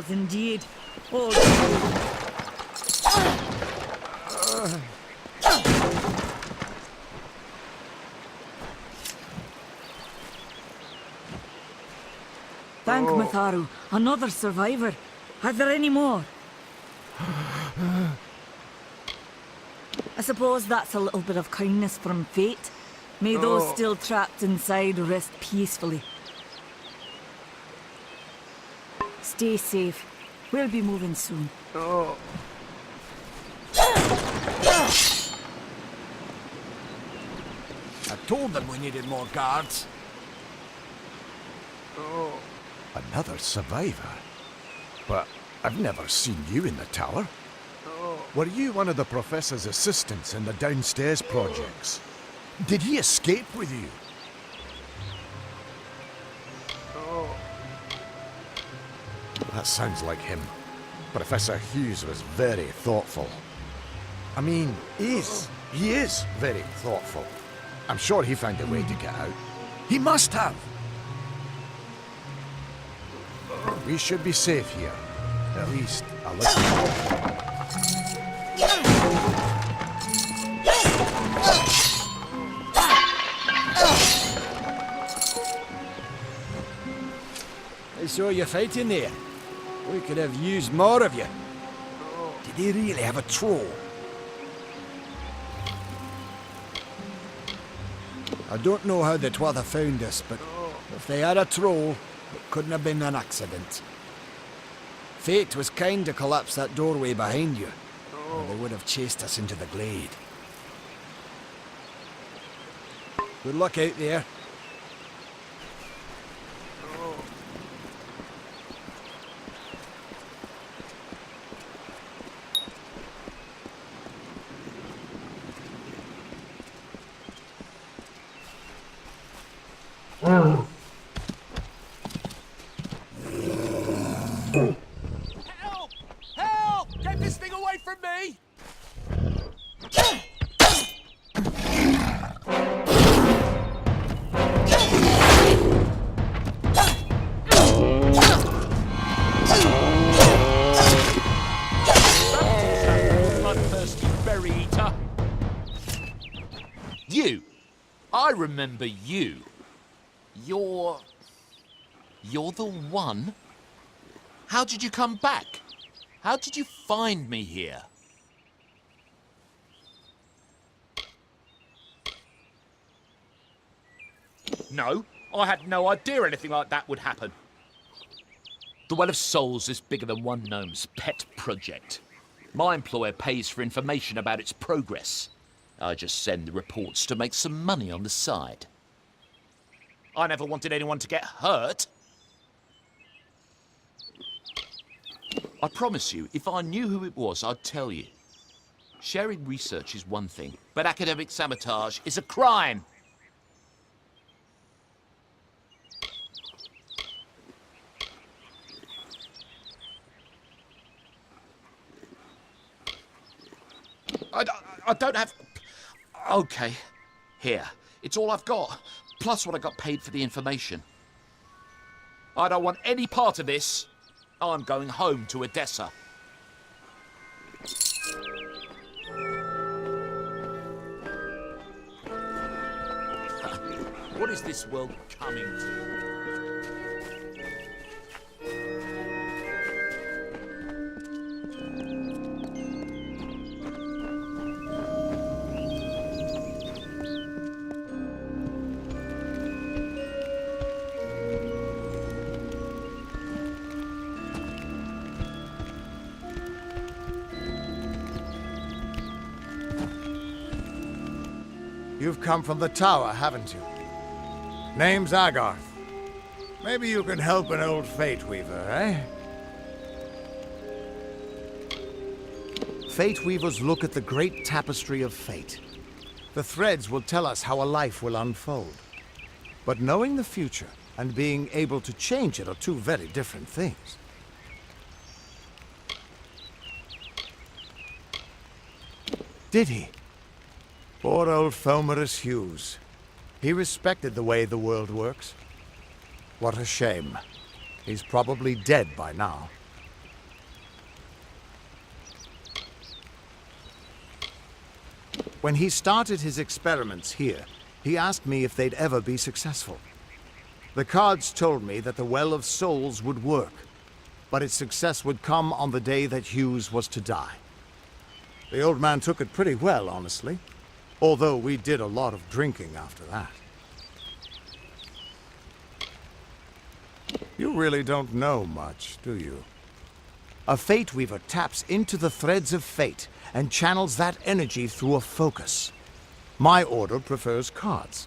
troubles indeed. Oh, Thank Matharu, another survivor. Are there any more? I suppose that's a little bit of kindness from fate. May those still trapped inside rest peacefully. Stay safe. We'll be moving soon. I told them we needed more guards. Another survivor? But I've never seen you in the tower. Were you one of the Professor's assistants in the downstairs projects? Did he escape with you? That sounds like him. Professor Hughes was very thoughtful. I mean, he is very thoughtful. I'm sure he found a way to get out. He must have! We should be safe here. At least a little. I saw you fighting there. We could have used more of you. Did they really have a troll? I don't know how the Twather found us, but if they had a troll, it couldn't have been an accident. Fate was kind to collapse that doorway behind you, or they would have chased us into the glade. Good luck out there. Help! Help! Get this thing away from me! Bloodthirsty berry eater. You. I remember you. You're the one? How did you come back? How did you find me here? No, I had no idea anything like that would happen. The Well of Souls is bigger than one gnome's pet project. My employer pays for information about its progress. I just send the reports to make some money on the side. I never wanted anyone to get hurt. I promise you, if I knew who it was, I'd tell you. Sharing research is one thing, but academic sabotage is a crime. I don't have... Okay, here. It's all I've got. Plus what I got paid for the information. I don't want any part of this. I'm going home to Odessa. What is this world coming to? You've come from the tower, haven't you? Name's Agarth. Maybe you can help an old Fate Weaver, eh? Fate Weavers look at the great tapestry of fate. The threads will tell us how a life will unfold. But knowing the future and being able to change it are two very different things. Did he? Poor old Fomerus Hughes. He respected the way the world works. What a shame. He's probably dead by now. When he started his experiments here, he asked me if they'd ever be successful. The cards told me that the Well of Souls would work, but its success would come on the day that Hughes was to die. The old man took it pretty well, honestly, although we did a lot of drinking after that. You really don't know much, do you? A Fate Weaver taps into the threads of fate and channels that energy through a focus. My order prefers cards.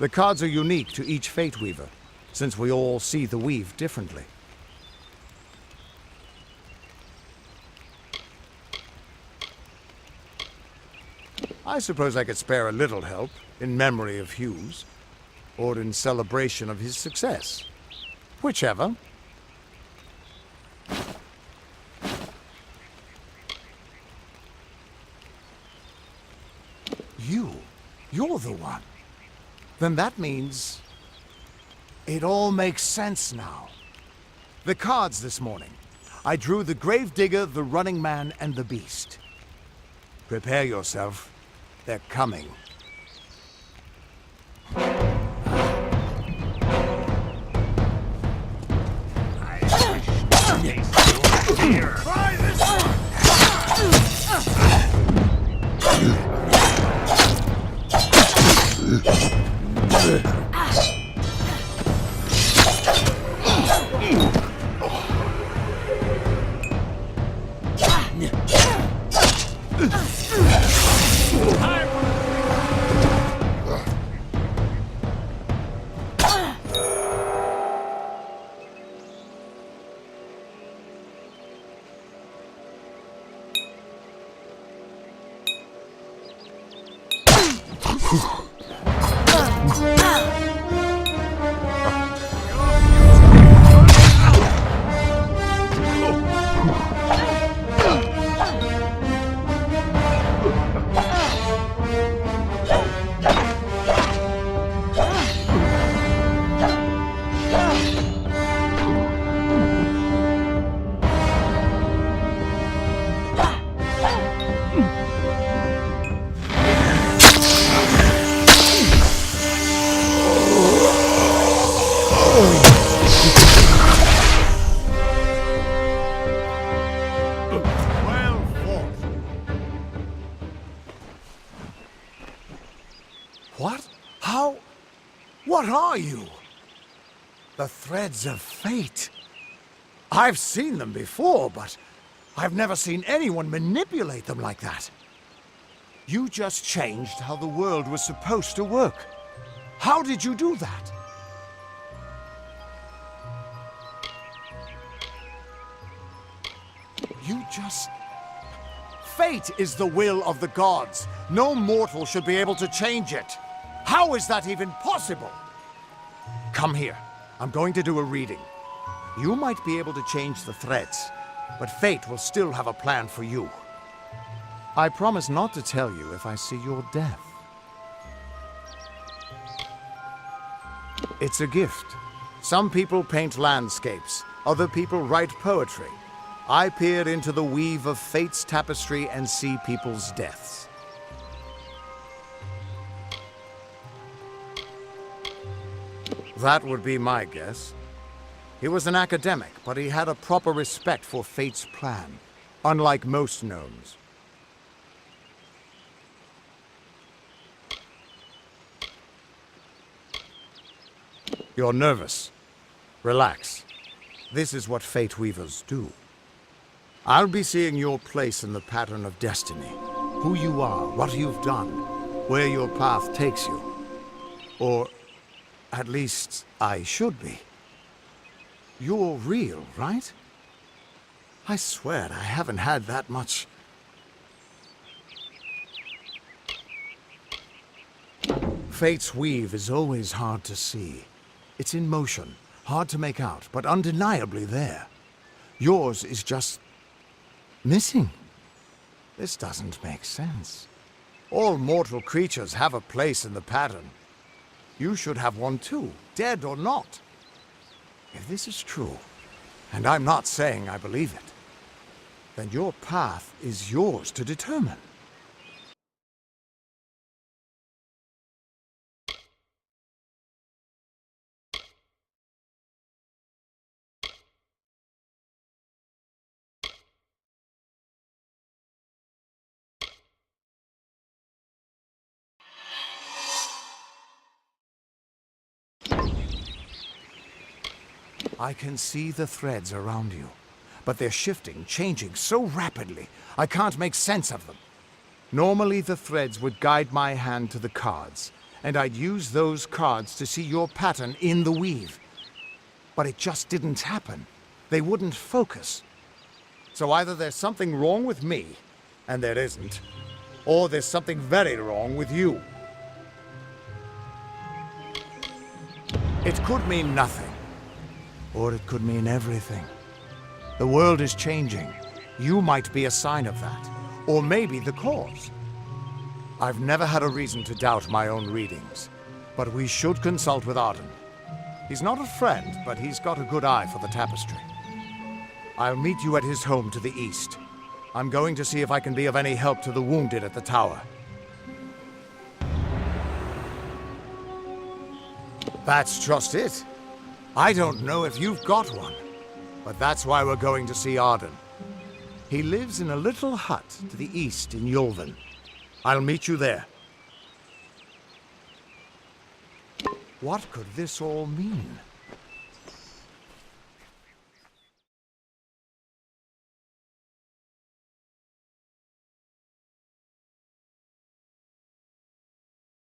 The cards are unique to each Fate Weaver, since we all see the weave differently. I suppose I could spare a little help in memory of Hughes, or in celebration of his success. Whichever. You're the one. Then that means it all makes sense now. The cards this morning. I drew the Gravedigger, the Running Man, and the Beast. Prepare yourself. They're coming. Try this one! What? How? What are you? The threads of fate. I've seen them before, but I've never seen anyone manipulate them like that. You just changed how the world was supposed to work. How did you do that? You just... Fate is the will of the gods. No mortal should be able to change it. How is that even possible? Come here. I'm going to do a reading. You might be able to change the threads, but fate will still have a plan for you. I promise not to tell you if I see your death. It's a gift. Some people paint landscapes, other people write poetry. I peer into the weave of fate's tapestry and see people's deaths. That would be my guess. He was an academic, but he had a proper respect for fate's plan, unlike most gnomes. You're nervous. Relax. This is what Fate Weavers do. I'll be seeing your place in the pattern of destiny. Who you are, what you've done, where your path takes you. Or, at least, I should be. You're real, right? I swear I haven't had that much... Fate's weave is always hard to see. It's in motion, hard to make out, but undeniably there. Yours is just... missing. This doesn't make sense. All mortal creatures have a place in the pattern. You should have one too, dead or not. If this is true, and I'm not saying I believe it, then your path is yours to determine. I can see the threads around you, but they're shifting, changing so rapidly, I can't make sense of them. Normally the threads would guide my hand to the cards, and I'd use those cards to see your pattern in the weave. But it just didn't happen. They wouldn't focus. So either there's something wrong with me, and there isn't, or there's something very wrong with you. It could mean nothing, or it could mean everything. The world is changing. You might be a sign of that, or maybe the cause. I've never had a reason to doubt my own readings, but we should consult with Arden. He's not a friend, but he's got a good eye for the tapestry. I'll meet you at his home to the east. I'm going to see if I can be of any help to the wounded at the tower. That's just it. I don't know if you've got one, but that's why we're going to see Arden. He lives in a little hut to the east in Yulven. I'll meet you there. What could this all mean?